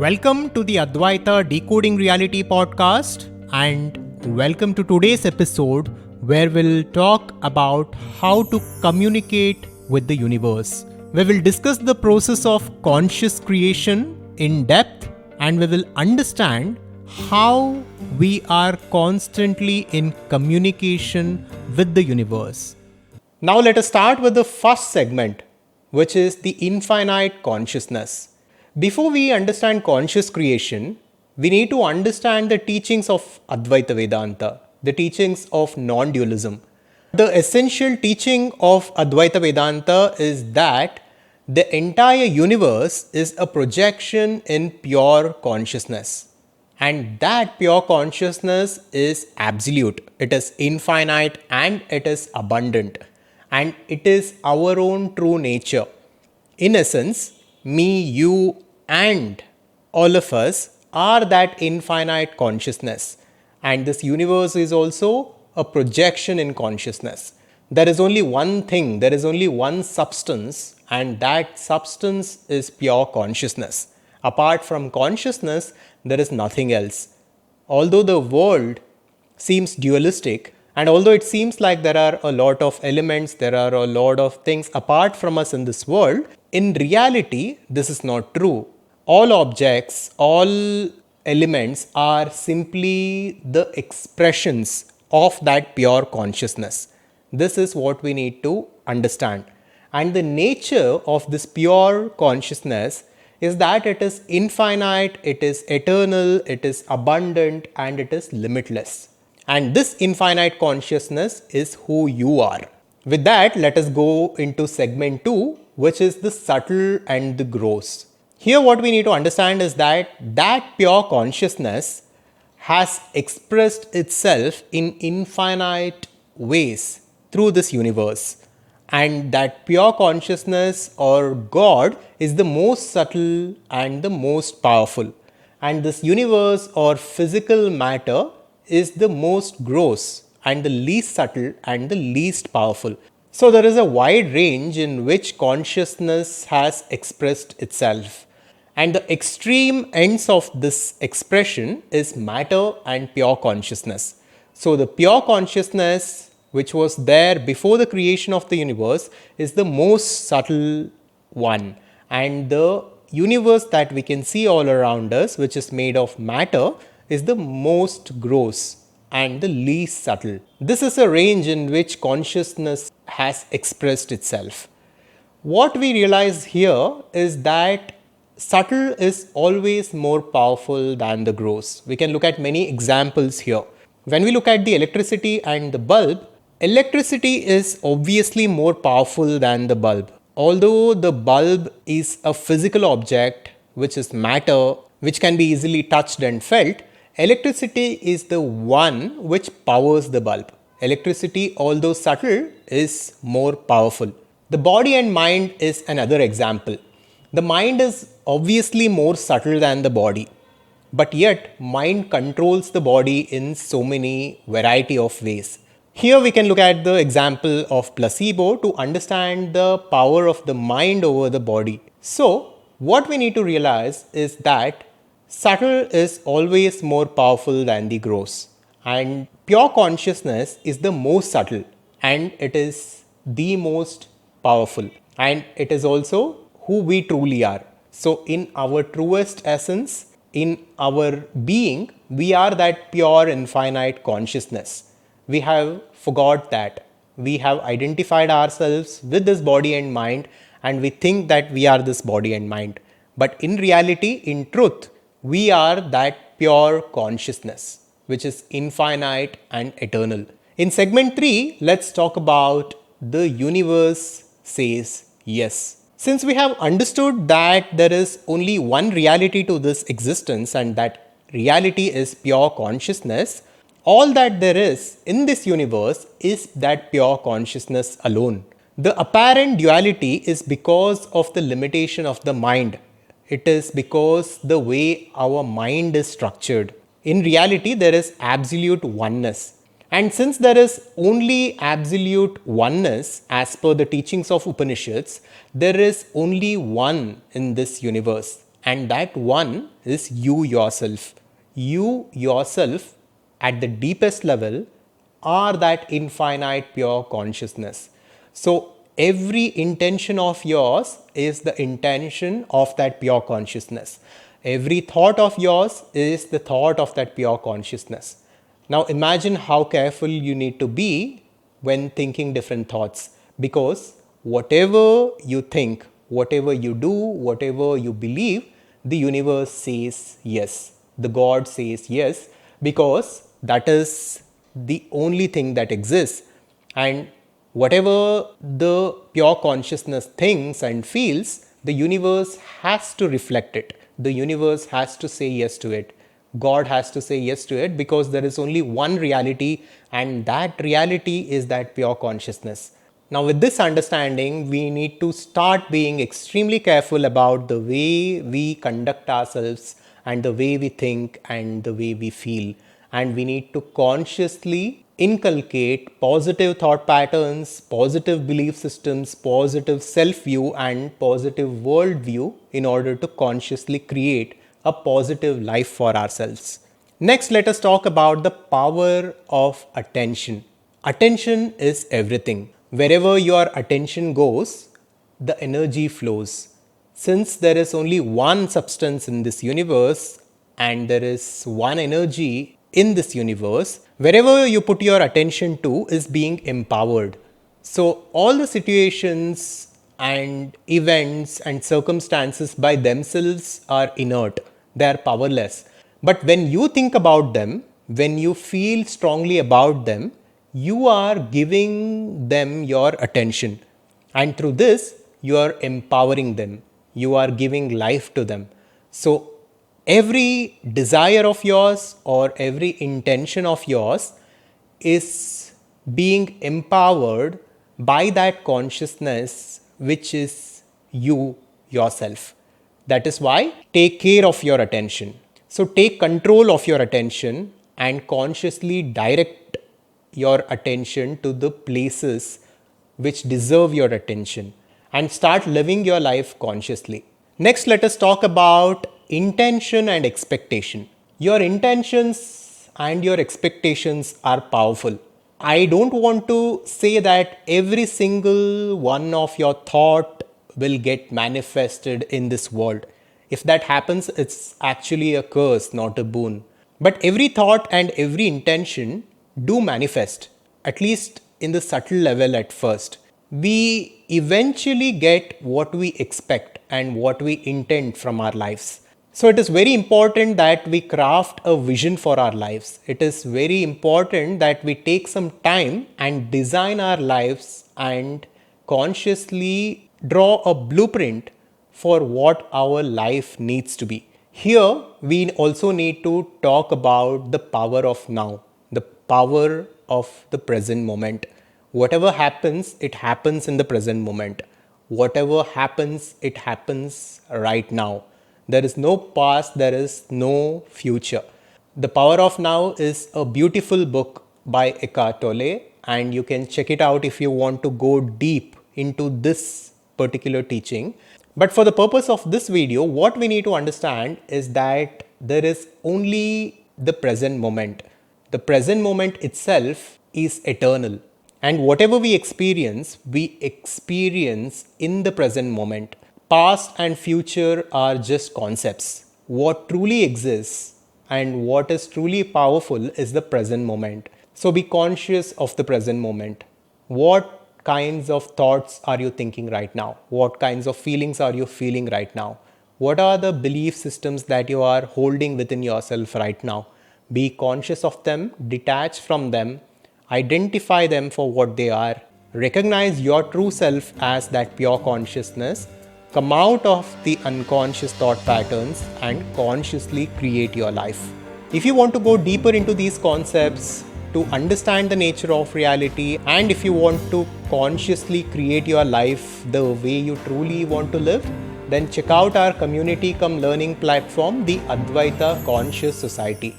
Welcome to the Adhvaitha Decoding Reality podcast, and welcome to today's episode where we'll talk about how to communicate with the universe. We will discuss the process of conscious creation in depth, and we will understand how we are constantly in communication with the universe. Now, let us start with the first segment, which is the infinite consciousness. Before we understand conscious creation, we need to understand the teachings of Advaita Vedanta, the teachings of non dualism. The essential teaching of Advaita Vedanta is that the entire universe is a projection in pure consciousness. And that pure consciousness is absolute, it is infinite, and it is abundant. And it is our own true nature. In essence, me, you, and all of us are that infinite consciousness. And this universe is also a projection in consciousness. There is only one thing, there is only one substance, and that substance is pure consciousness. Apart from consciousness, there is nothing else. Although the world seems dualistic, and although it seems like there are a lot of elements, there are a lot of things apart from us in this world, in reality, this is not true. All objects, all elements are simply the expressions of that pure consciousness. This is what we need to understand. And the nature of this pure consciousness is that it is infinite, it is eternal, it is abundant, and it is limitless. And this infinite consciousness is who you are. With that, let us go into segment 2, which is the subtle and the gross. Here, what we need to understand is that pure consciousness has expressed itself in infinite ways through this universe. And that pure consciousness or God is the most subtle and the most powerful. And this universe or physical matter is the most gross and the least subtle and the least powerful. So there is a wide range in which consciousness has expressed itself. And the extreme ends of this expression is matter and pure consciousness. So the pure consciousness, which was there before the creation of the universe, is the most subtle one. And the universe that we can see all around us, which is made of matter, is the most gross and the least subtle. This is a range in which consciousness has expressed itself. What we realize here is that subtle is always more powerful than the gross. We can look at many examples here. When we look at the electricity and the bulb, electricity is obviously more powerful than the bulb. Although the bulb is a physical object, which is matter, which can be easily touched and felt, electricity is the one which powers the bulb. Electricity, although subtle, is more powerful. The body and mind is another example. The mind is obviously more subtle than the body, but yet mind controls the body in so many variety of ways. Here we can look at the example of placebo to understand the power of the mind over the body. So, what we need to realize is that subtle is always more powerful than the gross, and pure consciousness is the most subtle, and it is the most powerful, and it is also who we truly are. So, in our truest essence, in our being, we are that pure infinite consciousness. We have forgot that. We have identified ourselves with this body and mind, and we think that we are this body and mind. But in reality, in truth, we are that pure consciousness, which is infinite and eternal. In segment 3, let's talk about the universe says yes. Since we have understood that there is only one reality to this existence, and that reality is pure consciousness, all that there is in this universe is that pure consciousness alone. The apparent duality is because of the limitation of the mind. It is because the way our mind is structured. In reality, there is absolute oneness. And since there is only absolute oneness as per the teachings of Upanishads, there is only one in this universe. And that one is you yourself. You yourself, at the deepest level, are that infinite pure consciousness. So every intention of yours is the intention of that pure consciousness. Every thought of yours is the thought of that pure consciousness. Now imagine how careful you need to be when thinking different thoughts, because whatever you think, whatever you do, whatever you believe, the universe says yes. The God says yes, because that is the only thing that exists. And whatever the pure consciousness thinks and feels, the universe has to reflect it. The universe has to say yes to it. God has to say yes to it, because there is only one reality, and that reality is that pure consciousness. Now, with this understanding, we need to start being extremely careful about the way we conduct ourselves and the way we think and the way we feel. And we need to consciously inculcate positive thought patterns, positive belief systems, positive self view, and positive world view in order to consciously create a positive life for ourselves. Next, let us talk about the power of attention. Attention is everything. Wherever your attention goes, the energy flows. Since there is only one substance in this universe and there is one energy in this universe, wherever you put your attention to is being empowered. So, all the situations and events and circumstances by themselves are inert, they are powerless. But when you think about them, when you feel strongly about them, you are giving them your attention. And through this, you are empowering them, you are giving life to them. So, every desire of yours or every intention of yours is being empowered by that consciousness which is you yourself. That is why take care of your attention. So take control of your attention and consciously direct your attention to the places which deserve your attention and start living your life consciously. Next, let us talk about intention and expectation. Your intentions and your expectations are powerful. I don't want to say that every single one of your thought will get manifested in this world. If that happens, it's actually a curse, not a boon. But every thought and every intention do manifest, at least in the subtle level at first. We eventually get what we expect and what we intend from our lives. So it is very important that we craft a vision for our lives. It is very important that we take some time and design our lives and consciously draw a blueprint for what our life needs to be. Here, we also need to talk about the power of now, the power of the present moment. Whatever happens, it happens in the present moment. Whatever happens, it happens right now. There is no past, there is no future. The Power of Now is a beautiful book by Eckhart Tolle, and you can check it out if you want to go deep into this particular teaching. But for the purpose of this video, what we need to understand is that there is only the present moment. The present moment itself is eternal. And whatever we experience in the present moment. Past and future are just concepts. What truly exists and what is truly powerful is the present moment. So be conscious of the present moment. What kinds of thoughts are you thinking right now? What kinds of feelings are you feeling right now? What are the belief systems that you are holding within yourself right now? Be conscious of them, detach from them, identify them for what they are, recognize your true self as that pure consciousness, come out of the unconscious thought patterns and consciously create your life. If you want to go deeper into these concepts, to understand the nature of reality, and if you want to consciously create your life the way you truly want to live, then check out our community cum learning platform, the Adhvaitha Conscious Society.